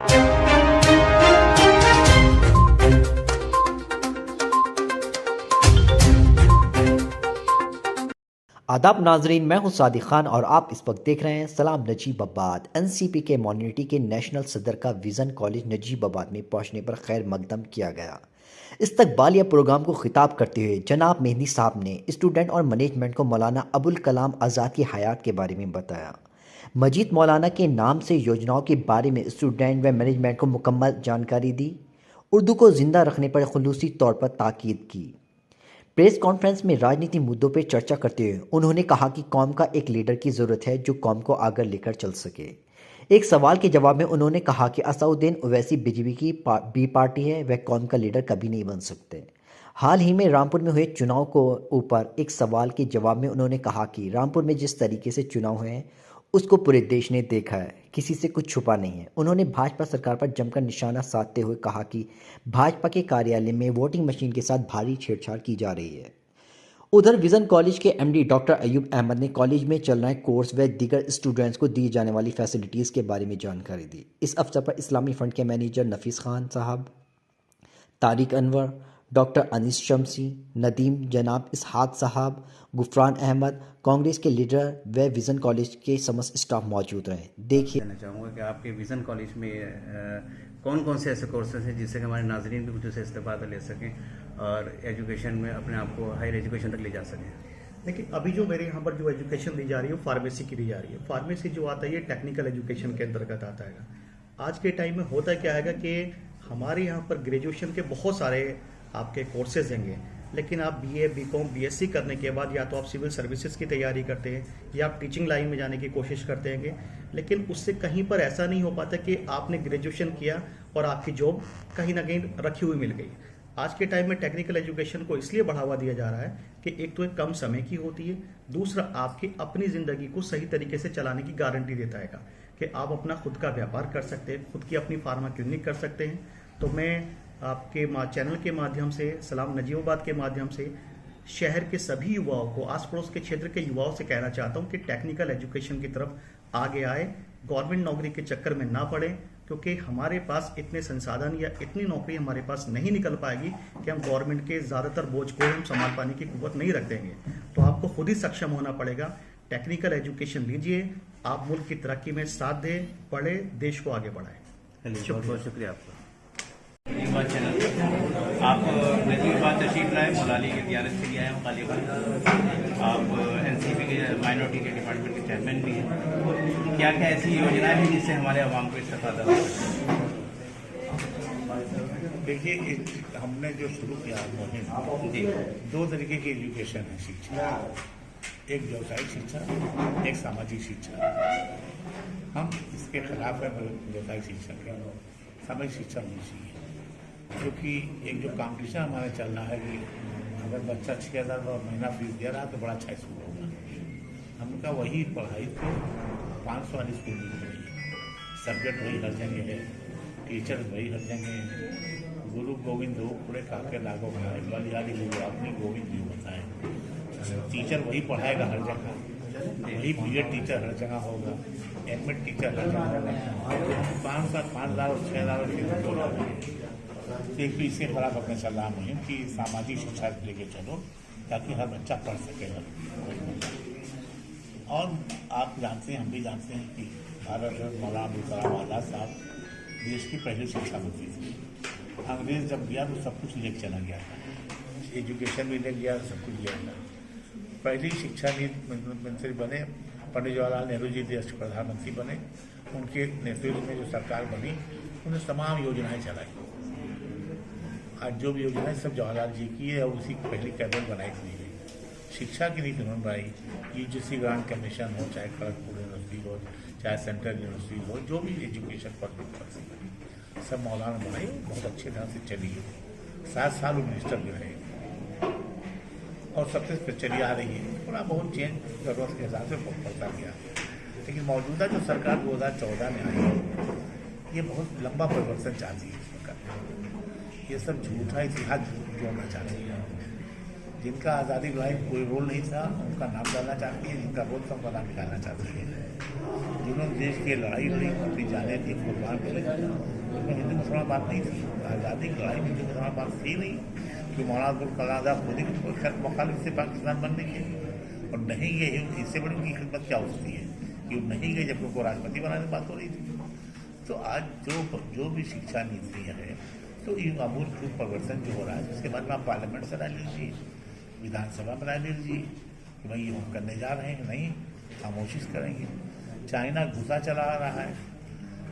आदाब नाजरीन, मैं हूं सादिक खान और आप इस वक्त देख रहे हैं सलाम नजीबाबाद। एनसीपी के मॉनिटी के नेशनल सदर का विज़न कॉलेज नजीबाबाद में पहुंचने पर खैर मकदम किया गया। इस्तकबालिया प्रोग्राम को खिताब करते हुए जनाब मेहदी साहब ने स्टूडेंट और मैनेजमेंट को मौलाना अबुल कलाम आज़ाद की हयात के बारे में बताया। मजीद मौलाना के नाम से योजनाओं के बारे में स्टूडेंट व मैनेजमेंट को मुकम्मल जानकारी दी। उर्दू को ज़िंदा रखने पर खुलूसी तौर पर ताकीद की। प्रेस कॉन्फ्रेंस में राजनीति मुद्दों पर चर्चा करते हुए उन्होंने कहा कि कौम का एक लीडर की ज़रूरत है जो कौम को आगे लेकर चल सके। एक सवाल के जवाब में उन्होंने कहा कि असदुद्दीन ओवैसी बीजेपी की बी पार्टी है, वह कौम का लीडर कभी नहीं बन सकते। हाल ही में रामपुर में हुए चुनाव को ऊपर एक सवाल के जवाब में उन्होंने कहा कि रामपुर में जिस तरीके से चुनाव हुए उसको पूरे देश ने देखा है, किसी से कुछ छुपा नहीं है। उन्होंने भाजपा सरकार पर जमकर निशाना साधते हुए कहा कि भाजपा के कार्यालय में वोटिंग मशीन के साथ भारी छेड़छाड़ की जा रही है। उधर विजन कॉलेज के एमडी डॉक्टर अयूब अहमद ने कॉलेज में चल रहे कोर्स व दीगर स्टूडेंट्स को दी जाने वाली फैसिलिटीज़ के बारे में जानकारी दी। इस अवसर पर इस्लामी फ़ंड के मैनेजर नफीस खान साहब, तारिक अनवर, डॉक्टर अनीस शमसी, नदीम, जनाब इसहाक साहब, गुफरान अहमद, कांग्रेस के लीडर व विज़न कॉलेज के समस्त स्टाफ मौजूद रहे। देखिए, कहना चाहूँगा कि आपके विज़न कॉलेज में कौन कौन से ऐसे कोर्सेज हैं जिससे कि हमारे नाजरीन भी कुछ उससे इस्तेफादा ले सकें और एजुकेशन में अपने आप को हायर एजुकेशन तक ले जा सकें। देखिए, अभी जो मेरे यहाँ पर जो एजुकेशन दी जा रही है वो फार्मेसी की दी जा रही है। फार्मेसी जो आता है ये टेक्निकल एजुकेशन के अंतर्गत आता है। आज के टाइम में होता क्या है कि हमारे यहाँ पर ग्रेजुएशन के बहुत सारे आपके कोर्सेज होंगे, लेकिन आप बीए, बीकॉम, बीएससी करने के बाद या तो आप सिविल सर्विसेज की तैयारी करते हैं या आप टीचिंग लाइन में जाने की कोशिश करते हैं, लेकिन उससे कहीं पर ऐसा नहीं हो पाता कि आपने ग्रेजुएशन किया और आपकी जॉब कहीं ना कहीं रखी हुई मिल गई। आज के टाइम में टेक्निकल एजुकेशन को इसलिए बढ़ावा दिया जा रहा है कि एक तो एक कम समय की होती है, दूसरा आपकी अपनी ज़िंदगी को सही तरीके से चलाने की गारंटी देता है कि आप अपना खुद का व्यापार कर सकते हैं, खुद की अपनी फार्मा क्लिनिक कर सकते हैं। तो मैं आपके चैनल के माध्यम से, सलाम नजीबाबाद के माध्यम से शहर के सभी युवाओं को, आस पड़ोस के क्षेत्र के युवाओं से कहना चाहता हूं कि टेक्निकल एजुकेशन की तरफ आगे आए, गवर्नमेंट नौकरी के चक्कर में ना पड़े, क्योंकि हमारे पास इतने संसाधन या इतनी नौकरी हमारे पास नहीं निकल पाएगी कि हम गवर्नमेंट के ज़्यादातर बोझ को हम संभाल पाने की कुव्वत नहीं रख देंगे। तो आपको खुद ही सक्षम होना पड़ेगा। टेक्निकल एजुकेशन लीजिए, आप मुल्क की तरक्की में साथ दें, पढ़े, देश को आगे बढ़ाएं। बहुत बहुत शुक्रिया आपका। नजीबाबाद चैनल आप नजीबाबाद तशरीफ लाए, मौलाली के ज़ियारत के लिए आए हैं। आप एनसीपी के माइनॉरिटी के डिपार्टमेंट के चेयरमैन भी हैं। क्या क्या ऐसी योजनाएं हैं जिससे हमारे आवाम को इस्तेफादा हो सके? देखिए, हमने जो शुरू किया मुहिम, दो तरीके की एजुकेशन है शिक्षा, एक व्यावसायिक शिक्षा, एक सामाजिक शिक्षा। हम इसके खिलाफ है व्यावसायिक शिक्षा के, सामाजिक शिक्षा होनी चाहिए, क्योंकि एक जो कॉम्पिटिशन हमारा चल रहा है कि अगर बच्चा 6,000 महीना फीस दे रहा है तो बड़ा अच्छा स्कूल होगा। हमने कहा वही पढ़ाई तो 500 वाली स्कूल में पढ़ाई, सब्जेक्ट वही हर जगह है, टीचर वही हर जगह है। गुरु गोविंद हो पूरे काके लागो बनाए, बलियाली गुरु अपनी गोविंद जी बताए। टीचर वही पढ़ाएगा हर जगह, वही बीएड टीचर हर जगह होगा, एमएड टीचर हर जगह होगा। 5,000 और 6,000 एक तो इसके खिलाफ अपने चल रहा मुहिम कि सामाजिक शिक्षा लेके चलो ताकि हर बच्चा पढ़ सकेगा। और आप जानते हैं, हम भी जानते हैं कि भारत रत्न मौलाना अबुल कलाम आज़ाद साहब देश की पहली शिक्षा मंत्री थे। अंग्रेज जब गया तो सब कुछ लेके चला गया था, एजुकेशन भी ले गया, सब कुछ ले गया। पहली शिक्षा नीति मंत्री बने पंडित जवाहरलाल नेहरू जी, देश के प्रधानमंत्री बने। उनके नेतृत्व में जो सरकार बनी उन्होंने तमाम योजनाएं चलाई। आज जो भी योजनाएं सब जवाहरलाल जी की है और उसी की पहली कैबिनेट बनाई हुई है। शिक्षा की नीति उन्होंने बनाई, यूजीसी ग्रांट कमीशन हो, चाहे खड़गपुर यूनिवर्सिटी हो, चाहे सेंट्रल यूनिवर्सिटी हो, जो भी एजुकेशन पर सब मौलाना बनाई, बहुत अच्छे ढंग से चली है। 7 साल वो मिनिस्टर भी रहे और सबसे चली आ रही है। थोड़ा बहुत चेंज जरूरत के हिसाब से पड़ता गया, लेकिन मौजूदा जो सरकार 2014 में आई है ये बहुत लंबा परिवर्तन चाहती है। ये सब झूठा इतिहास जोड़ना चाहती है। जिनका आज़ादी लड़ाई कोई रोल नहीं था उनका नाम डालना चाहती है, जिनका रोल था उनका नाम निकालना चाहती है। जिन्होंने देश की लड़ाई लड़ी, अपनी जाने थी, कुर्बान करे, उसमें हिंदू मुसलमान बात नहीं थी। आज़ादी की लड़ाई में हिंदू मुसलमान बात थी नहीं कि मौलाना अब्दुल कलाम आज़ाद खुद ही मुखालिफ से पाकिस्तान बनने के, और नहीं गए। इससे बड़ी उनकी खिदमत क्या हो सकती है कि वो नहीं गए जब उनको राष्ट्रपति बनाने की बात हो रही थी। तो आज जो भी शिक्षा नीतियाँ हैं, तो ये आमूलचूल परिवर्तन जो हो रहा है, उसके बाद में आप पार्लियामेंट से राय लीजिए, विधानसभा में राय लीजिए कि भाई ये हम करने जा रहे हैं, नहीं खामोशी से करेंगे। चाइना घुसा चला आ रहा है,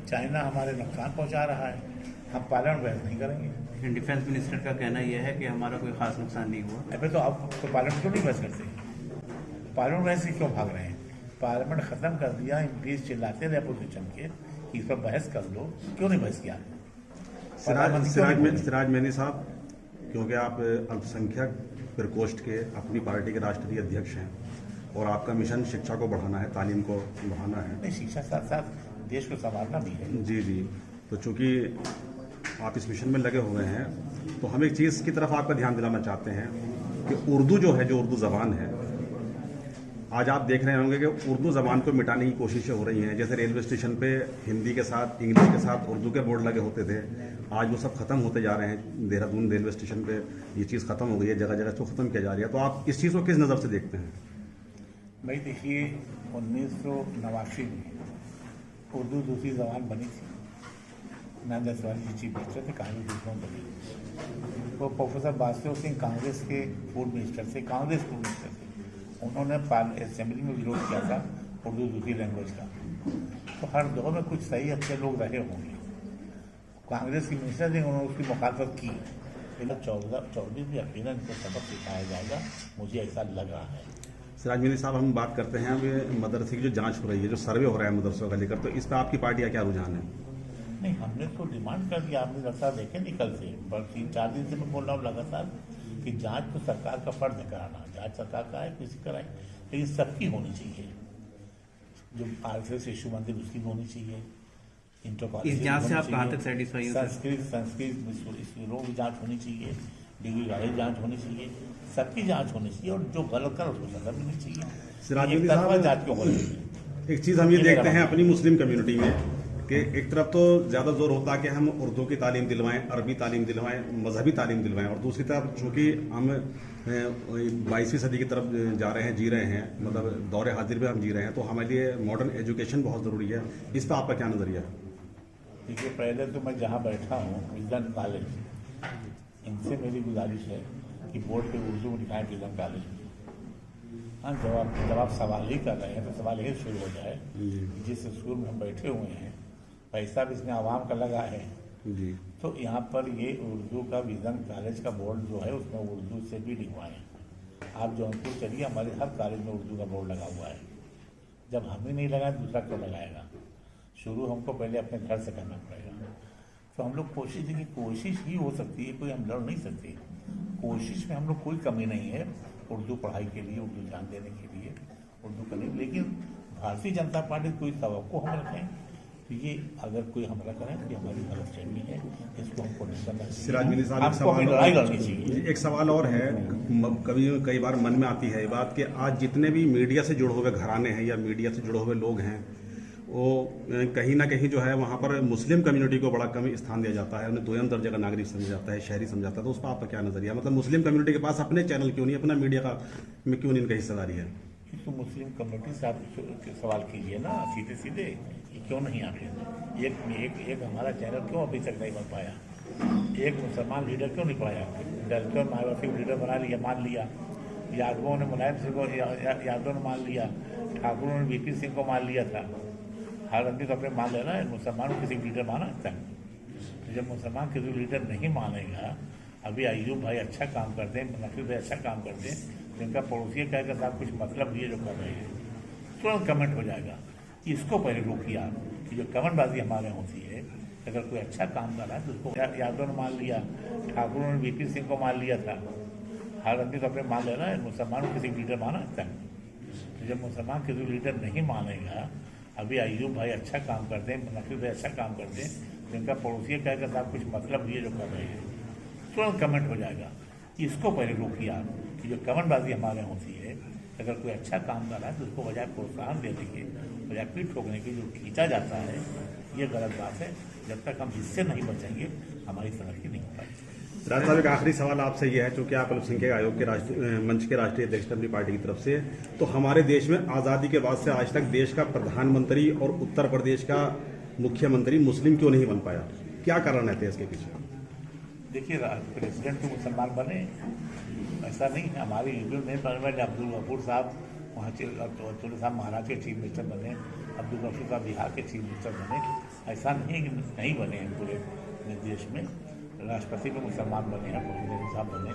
चाइना हमारे नुकसान पहुंचा रहा है, हम पार्लियामेंट बहस नहीं करेंगे। लेकिन डिफेंस मिनिस्टर का कहना यह है कि हमारा कोई खास नुकसान नहीं हुआ। अभी तो आप तो पार्लियामेंट क्यों नहीं बहस करते? पार्लियामेंट बहस से क्यों भाग रहे हैं? पार्लियामेंट खत्म कर दिया, एमपीज चिल्लाते रहे अपोजिशन के कि इस पर बहस कर लो, क्यों नहीं बहस किया? सिराज मेहनी साहब, क्योंकि आप अल्पसंख्यक प्रकोष्ठ के अपनी पार्टी के राष्ट्रीय अध्यक्ष हैं और आपका मिशन शिक्षा को बढ़ाना है, तालीम को बढ़ाना है। नहीं, शिक्षा साथ साथ देश को संभालना भी है। जी जी, तो चूंकि आप इस मिशन में लगे हुए हैं, तो हम एक चीज़ की तरफ आपका ध्यान दिलाना चाहते हैं कि उर्दू जो है, जो उर्दू ज़बान है, आज आप देख रहे होंगे कि उर्दू ज़बान को मिटाने की कोशिशें हो रही हैं। जैसे रेलवे स्टेशन पे हिंदी के साथ, इंग्लिश के साथ उर्दू के बोर्ड लगे होते थे, आज वो सब खत्म होते जा रहे हैं। देहरादून रेलवे स्टेशन पे ये चीज़ खत्म हो गई है, जगह जगह इसको खत्म किया जा रही है। तो आप इस चीज़ को किस नज़र से देखते हैं? भाई देखिए, 1989 में उर्दू दूसरी ज़बान बनी थी। नंदा तिवारी जी चीफ मिनिस्टर थे, कांग्रेस दूसरों बनी। वो प्रोफेसर बासुदेव सिंह कांग्रेस के फूड मिनिस्टर थे, कांग्रेस फूड मिनिस्टर थे। उन्होंने असेंबली में विरोध किया था उर्दू दूसरी लैंग्वेज का। तो हर दौर में कुछ सही अच्छे लोग रहे होंगे। कांग्रेस के मिनिस्टर थे, उन्होंने उसकी मुखालफत की। लेकिन 14 भी यकीनन इनको सबक सिखाया जाएगा, मुझे ऐसा लग रहा है। सिराज मेहनी साहब, हम बात करते हैं अब मदरसे की जो जांच हो रही है, जो सर्वे हो रहा है मदरसों का लेकर, तो इस पर आपकी पार्टी का क्या रुझान है? नहीं, हमने तो डिमांड कर दिया। आपने लगातार देखे नहीं, कल से 3-4 दिन से मैं बोल रहा हूँ लगातार कि जांच तो सरकार का फर्ज है कराना। जांच सरकार का है, किसी कराए, लेकिन सबकी होनी चाहिए। जो आरएसएस शिशु मंदिर उसकी भी होनी चाहिए। इस जांच से आप कहाँ तक सेटिस्फाई हैं? संस्कृत रोग की जांच होनी चाहिए, डिग्री वाली जांच होनी चाहिए, सबकी जांच होनी चाहिए, और जो गलत कर उसको सजा मिलनी चाहिए। सिराज मेहनी साहब, जांच क्यों हो रही है? एक चीज़ हम ये देखते हैं अपनी मुस्लिम कम्युनिटी में कि एक तरफ तो ज़्यादा जोर होता है कि हम उर्दू की तालीम दिलवाएं, अरबी तालीम दिलवाएं, मजहबी तालीम दिलवाएं, और दूसरी तरफ चूँकि हम 22वीं सदी की तरफ जा रहे हैं, जी रहे हैं, मतलब दौरे हाजिर में हम जी रहे हैं, तो हमारे लिए मॉडर्न एजुकेशन बहुत ज़रूरी है। इस पर आपका क्या नज़रिया है? देखिए, पहले तो मैं जहाँ बैठा हूँ विजन कॉलेज, इनसे मेरी गुजारिश है कि बोर्ड पे उर्दू में लिखाएं विजन कॉलेज में। हाँ, जब आप सवाल ही कर रहे हैं तो सवाल यही शुरू हो जाए, जिस स्कूल में हम बैठे हुए हैं, पैसा भी इसमें आवाम का लगा है जी, तो यहाँ पर ये उर्दू का विजन कॉलेज का बोर्ड जो है उसमें उर्दू से भी लिखवाएं। आप जौनपुर चलिए, हमारे हर कॉलेज में उर्दू का बोर्ड लगा हुआ है। जब हम ही नहीं लगाए, दूसरा क्यों लगाएगा? शुरू हमको पहले अपने घर से करना पड़ेगा। तो हम लोग कोशिश है कि कोशिश ही हो सकती है, कोई हम लड़ नहीं सकते। कोशिश में हम लोग कोई कमी नहीं है उर्दू पढ़ाई के लिए, उर्दू जान देने के लिए, उर्दू करने। लेकिन भारतीय जनता पार्टी कोई तवक्को हम रखें तो ये अगर कोई हमला करें तो हमारी गलतफहमी है, इसको हमको निकलना चाहिए। सिराज मेहनी साहब, हमको अपनी लड़ाई लड़नी चाहिए। एक सवाल और है, कई बार मन में आती है ये बात कि आज जितने भी मीडिया से जुड़े हुए घराने हैं या मीडिया से जुड़े हुए लोग हैं, वो कहीं ना कहीं जो है वहाँ पर मुस्लिम कम्युनिटी को बड़ा कम स्थान दिया जाता है, उन्हें दोयम दर्जे का नागरिक समझा जाता है, शहरी समझा जाता है। तो उस पर आपका क्या नजरिया? मतलब मुस्लिम कम्युनिटी के पास अपने चैनल क्यों नहीं, अपना मीडिया का में क्यों नहीं इनका हिस्सेदारी है? तो मुस्लिम कम्युनिटी से आप सवाल कीजिए ना सीधे सीधे, क्यों नहीं आखिर एक हमारा चैनल क्यों अभी तक नहीं बन पाया? एक मुसलमान लीडर क्यों नहीं पाया? डलकर मायावती को लीडर बना लिया, मान लिया। यादवों ने मुलायम सिंह को यादवों ने मान लिया, ठाकुरों ने वीपी सिंह को मान लिया था। हर आदमी तो अपने मान लेना है, मुसलमान किसी लीडर माना था। तो जब मुसलमान किसी लीडर नहीं मानेगा, अभी अयूब भाई अच्छा काम करते हैं, नफीस भाई अच्छा काम करते हैं, जिनका पड़ोसी कहेगा साहब कुछ मतलब ये जो कर रहे हैं, तुरंत कमेंट हो जाएगा। इसको पहले रोकिए आप कि जो कमेंटबाजी हमारे यहाँ होती है, अगर कोई अच्छा काम कर रहा है तो उसको यादव ने मान लिया, ठाकुरों ने वीपी सिंह को मान लिया था। हर आदमी तो अपने मान लेना है, मुसलमान किसी लीडर माना था। तो जब मुसलमान किसी लीडर नहीं मानेगा, अभी अयूब भाई अच्छा काम करते हैं, नफीस भाई अच्छा काम करते हैं, जिनका पड़ोसी कहेगा साहब कुछ मतलब ये जो कर रहे हैं, तुरंत कमेंट हो जाएगा। इसको पहले रोकिए आप कि जो कमेंटबाजी हमारे यहाँ होती है, अगर कोई अच्छा काम कर रहा है तो उसको बजाय प्रोत्साहन दे दीजिए, व्यक्ति ठोकने की जो खींचा जाता है, ये गलत बात है। जब तक हम इससे नहीं बचेंगे हमारी तरक्की नहीं हो पाएगी। राज साहब, एक आखिरी सवाल आपसे ये है, चूंकि आप अल्पसंख्यक आयोग के मंच के राष्ट्रीय अध्यक्ष अपनी पार्टी की तरफ से, तो हमारे देश में आज़ादी के बाद से आज तक देश का प्रधानमंत्री और उत्तर प्रदेश का मुख्यमंत्री मुस्लिम क्यों नहीं बन पाया? क्या कारण रहते हैं इसके पीछे? देखिए, प्रेसिडेंट तो मुसलमान बने, ऐसा नहीं है। हमारे यूपी में परवेज अब्दुल गफूर साहब वहाँ चौधरी साहब महाराष्ट्र के चीफ मिनिस्टर बने, अब्दुल गफूर साहब बिहार के चीफ मिनिस्टर बने। ऐसा नहीं है कि नहीं बने हैं पूरे देश में। राष्ट्रपति में मुसलमान बने हैं, प्रेसिडेंट साहब बने,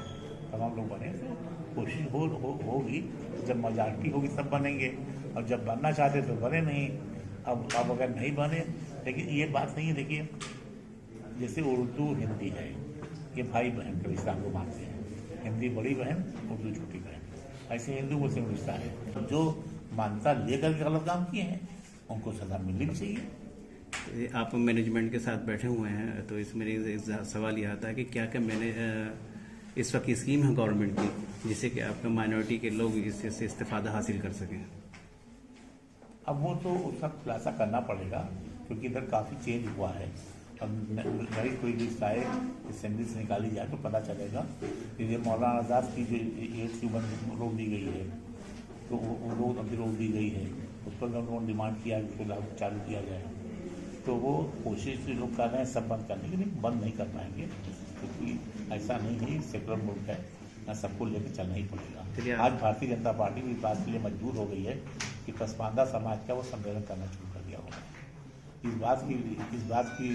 तमाम लोग बने। तो कोशिश होगी, जब मेजॉरिटी होगी तब बनेंगे, और जब बनना चाहते तो बने नहीं। अब अगर नहीं बने, लेकिन ये बात नहीं है। देखिए, जैसे उर्दू हिंदी है, ये भाई बहन का रिश्ता को मानते हैं। हिंदी बड़ी बहन, उर्दू छोटी बहन, ऐसे हिंदू मुस्लिम रिश्ता है। जो मान्यता लेकर के गलत काम किए हैं उनको सजा मिलनी भी चाहिए। आप मैनेजमेंट के साथ बैठे हुए हैं, तो इसमें सवाल यह आता है कि क्या क्या मैंने इस वक्त स्कीम है गवर्नमेंट की जिससे कि आपका माइनॉरिटी के लोग इससे इस्तेफादा हासिल कर सकें? अब वो तो उसका खुलासा करना पड़ेगा, क्योंकि इधर काफ़ी चेंज हुआ है। अब नई कोई लिस्ट आए, असेंबली से निकाली जाए तो पता चलेगा। ये मौलाना आज़ाद की जो एज की रोक दी गई है, तो वो रोक अभी रोक दी गई है, उस पर उन्होंने डिमांड किया कि उसको लागू चालू किया जाए। तो वो कोशिश लोग कर रहे हैं सब बंद करने की, लेकिन बंद नहीं कर पाएंगे, क्योंकि ऐसा नहीं है, सेकुलर मुल्क है, ना सबको लेकर चलना ही पड़ेगा। आज भारतीय जनता पार्टी भी इस बात के लिए मजबूर हो गई है कि पसमानदा समाज का वो सम्मेलन करना शुरू कर दिया होगा। इस बात की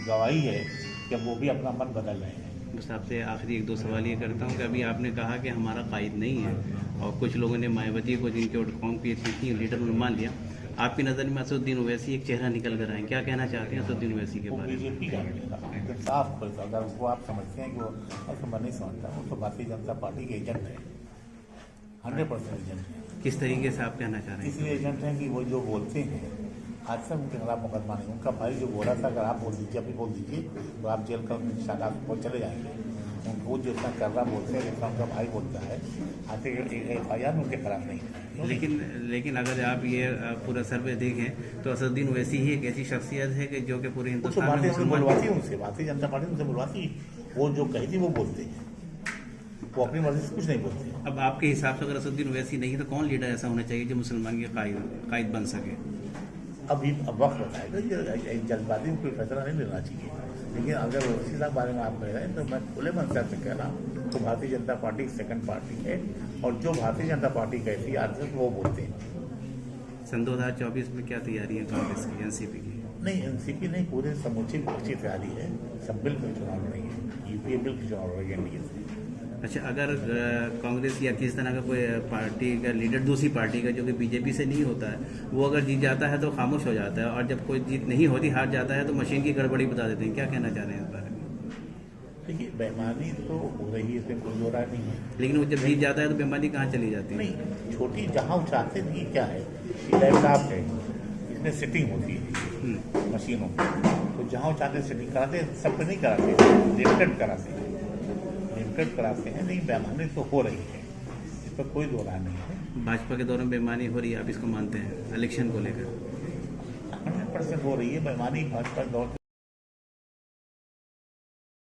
गवाही है कि अब वो भी अपना मन बदल रहे हैं। बस आपसे आखिरी एक दो सवाल ये करता हूँ कि अभी आपने कहा कि हमारा कायद नहीं है, और कुछ लोगों ने मायावती को जिनके कौम की थी लीडर उन्होंने मान लिया। आपकी नज़र में असदुद्दीन ओवैसी एक चेहरा निकल कर आए, क्या कहना चाहते हैं असदुद्दीन ओवैसी के बारे में? बीजेपी का एकदम साफ बोलता, अगर वो आप समझते हैं कि वो ऐसा मैं नहीं समझता, वो तो भारतीय जनता पार्टी के एजेंट है, 100% एजेंट है। किस तरीके से आप कहना चाह रहे हैं? इसलिए एजेंट हैं कि वो जो बोलते हैं, आज तक उनके खिलाफ मुकदमा नहीं। उनका भाई जो बोला था, अगर आप बोल दीजिए, अभी बोल दीजिए, तो आप जेल का शाखा को चले जाएंगे। वो जितना कर रहा बोलते हैं, जितना उनका भाई बोलता है, आते FIR में उनके खिलाफ नहीं है। लेकिन अगर आप ये पूरा सर्वे देखें तो असदुद्दीन ओवैसी ही एक ऐसी शख्सियत है कि जो कि पूरे हिंदुस्तान में मुसलमान बुलवाती है उनसे, भारतीय जनता पार्टी उनसे बुलवाती है। वो जो कहती है वो बोलते हैं, वो अपनी मर्जी से कुछ नहीं बोलते। अब आपके हिसाब से अगर असदुद्दीन ओवैसी नहीं तो कौन लीडर ऐसा होना चाहिए जो मुसलमान के कायद बन सके? अभी अब वक्त बताएगा, जल्दबाजी में कोई फैसला नहीं लेना चाहिए। लेकिन अगर उसी बारे में आप कह रहे हैं तो मैं खुले मन से कह रहा हूँ, तो Bharatiya Janata party second party है, और जो भारतीय जनता पार्टी कहती है आज वो बोलते हैं। सन 2024 में क्या तैयारी है कांग्रेस की, एनसीपी की? नहीं, एनसीपी नहीं, पूरे समूची अच्छी तैयारी है। सब बिल के चुनाव लड़ेंगे, यूपीए बिल के चुनाव लड़ेंगे एनडीए से। अच्छा, अगर कांग्रेस या किसी तरह का कोई पार्टी का लीडर दूसरी पार्टी का जो कि बीजेपी से नहीं होता है, वो अगर जीत जाता है तो खामोश हो जाता है, और जब कोई जीत नहीं होती, हार जाता है, तो मशीन की गड़बड़ी बता देते हैं, क्या कहना चाह रहे हैं इस बारे में? देखिए, बेईमानी तो हो रही है, इसमें कोई राय नहीं है। लेकिन वो जब जीत जाता है तो बेईमानी कहाँ चली जाती है? नहीं, छोटी जहाँ चाहते नहीं, क्या है कि लैपटॉप है, इसमें सेटिंग होती है मशीनों में, तो जहाँ चाहते सेटिंग कराते, सब पे नहीं कराते, लिमिटेड कराते हैं, कराते हैं। नहीं, बेईमानी तो हो रही है, इस पर कोई दो राय नहीं है। भाजपा के दौरान बेईमानी हो रही है, आप इसको मानते हैं इलेक्शन को लेकर? 100% हो रही है बेईमानी। भाजपा के दौर